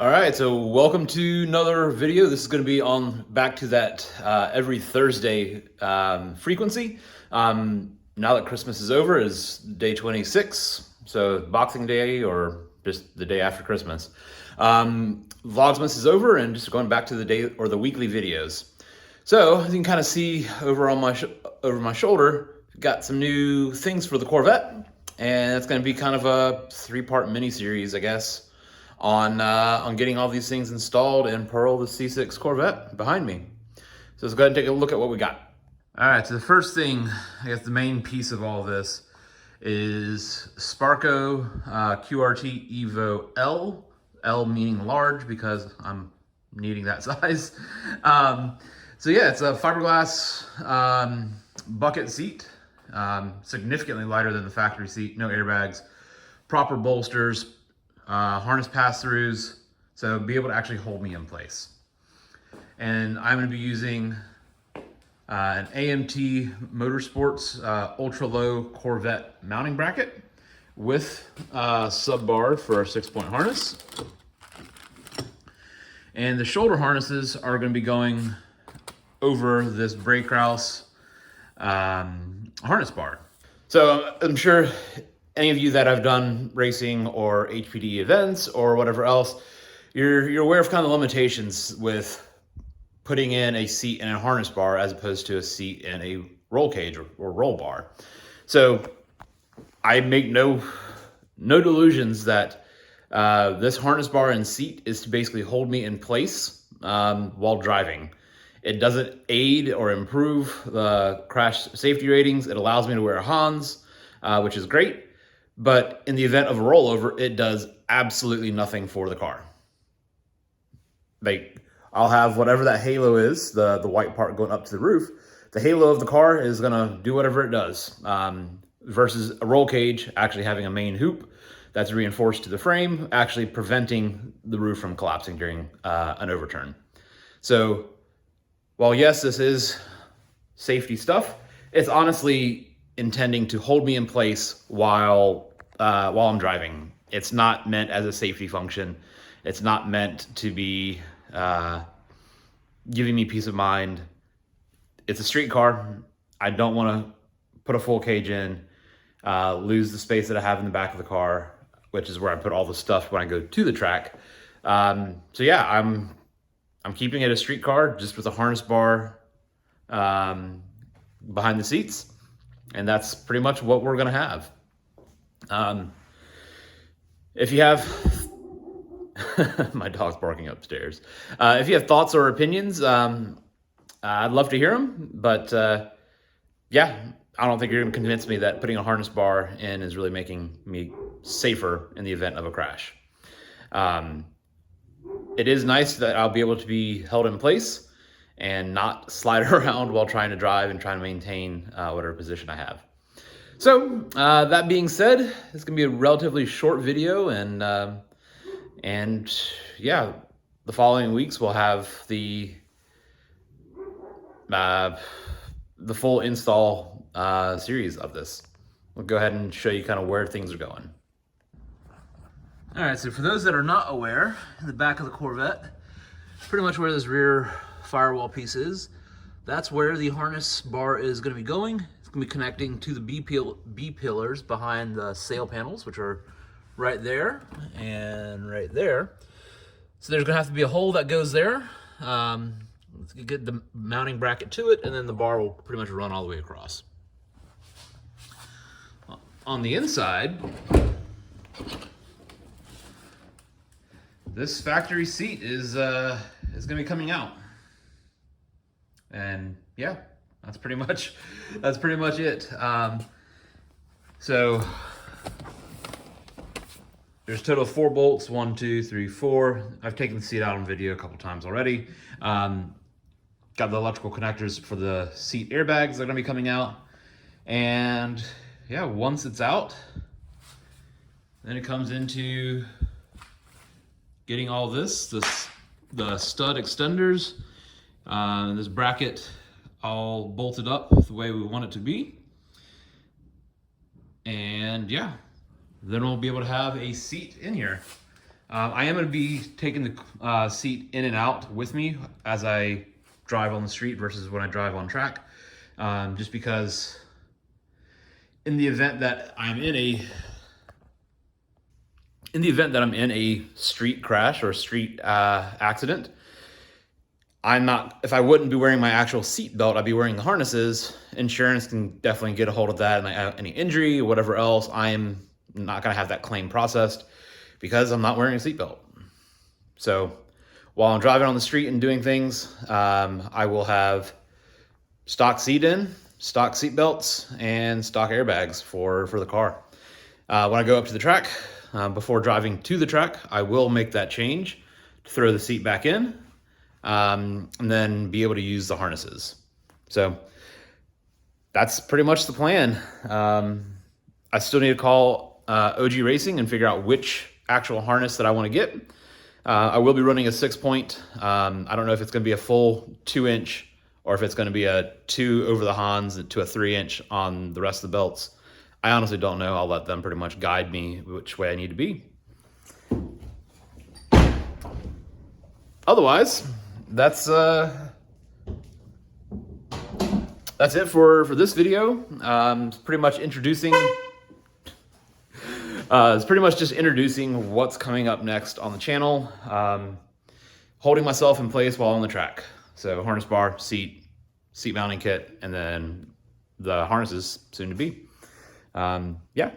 All right, so welcome to another video. This is going to be on back to that every Thursday frequency. Now that Christmas is over, is day 26, so Boxing Day or just the day after Christmas. Vlogmas is over and just going back to the day or the weekly videos. So as you can kind of see over on over my shoulder, got some new things for the Corvette, and it's going to be kind of a 3-part mini series, I guess, on getting all these things installed and Pearl the C6 Corvette behind me. So let's go ahead and take a look at what we got. All right, so the first thing, I guess the main piece of all of this is Sparco QRT EVOII, L meaning large because I'm needing that size. So yeah, it's a fiberglass bucket seat, significantly lighter than the factory seat, no airbags, proper bolsters, harness pass-throughs, so be able to actually hold me in place. And I'm going to be using an AMT Motorsports Ultra Low Corvette mounting bracket with sub bar for our 6-point harness. And the shoulder harnesses are going to be going over this Brey Kraus harness bar. So I'm sure any of you that have done racing or HPD events or whatever else, you're aware of kind of the limitations with putting in a seat and a harness bar as opposed to a seat and a roll cage or roll bar. So I make no delusions that this harness bar and seat is to basically hold me in place while driving. It doesn't aid or improve the crash safety ratings. It allows me to wear Hans, which is great. But in the event of a rollover, it does absolutely nothing for the car. I'll have whatever that halo is, the white part going up to the roof. The halo of the car is gonna do whatever it does, versus a roll cage actually having a main hoop that's reinforced to the frame, actually preventing the roof from collapsing during an overturn. So while yes, this is safety stuff, it's honestly intending to hold me in place while I'm driving. It's not meant as a safety function. It's not meant to be giving me peace of mind. It's a street car. I don't want to put a full cage in, lose the space that I have in the back of the car, which is where I put all the stuff when I go to the track. So yeah, I'm keeping it a street car, just with a harness bar behind the seats. And that's pretty much what we're gonna have. If you have, my dog's barking upstairs. If you have thoughts or opinions, I'd love to hear them. But yeah, I don't think you're gonna convince me that putting a harness bar in is really making me safer in the event of a crash. It is nice that I'll be able to be held in place and not slide around while trying to drive and trying to maintain whatever position I have. So that being said, it's gonna be a relatively short video, and yeah, the following weeks we'll have the full install series of this. We'll go ahead and show you kind of where things are going. All right, so for those that are not aware, in the back of the Corvette, pretty much where this rear firewall piece is, that's where the harness bar is going to be going. It's going to be connecting to the B pillars behind the sail panels, which are right there and right there. So there's going to have to be a hole that goes there. Let's get the mounting bracket to it, and then the bar will pretty much run all the way across. On the inside, this factory seat is going to be coming out. And yeah, that's pretty much it. So there's a total of 4 bolts, 1, 2, 3, 4. I've taken the seat out on video a couple times already. Got the electrical connectors for the seat airbags that are gonna be coming out. And yeah, once it's out, then it comes into getting all the stud extenders, this bracket all bolted up the way we want it to be. And yeah, then we'll be able to have a seat in here. I am going to be taking the seat in and out with me as I drive on the street versus when I drive on track, just because in the event that I'm in a street crash or a street accident, if I wouldn't be wearing my actual seat belt, I'd be wearing the harnesses. Insurance can definitely get a hold of that, and I have any injury or whatever else, I'm not going to have that claim processed because I'm not wearing a seatbelt. So while I'm driving on the street and doing things, I will have stock seat belts, and stock airbags for the car. When I go up to the track, before driving to the track, I will make that change to throw the seat back in, and then be able to use the harnesses. So that's pretty much the plan. I still need to call OG Racing and figure out which actual harness that I want to get. I will be running a 6-point. I don't know if it's going to be a full 2-inch or if it's going to be a 2 over the Hans to a 3-inch on the rest of the belts. I honestly don't know. I'll let them pretty much guide me which way I need to be. Otherwise, that's it for this video. It's pretty much just introducing what's coming up next on the channel. Holding myself in place while on the track. So harness bar, seat mounting kit, and then the harnesses soon to be. Yeah.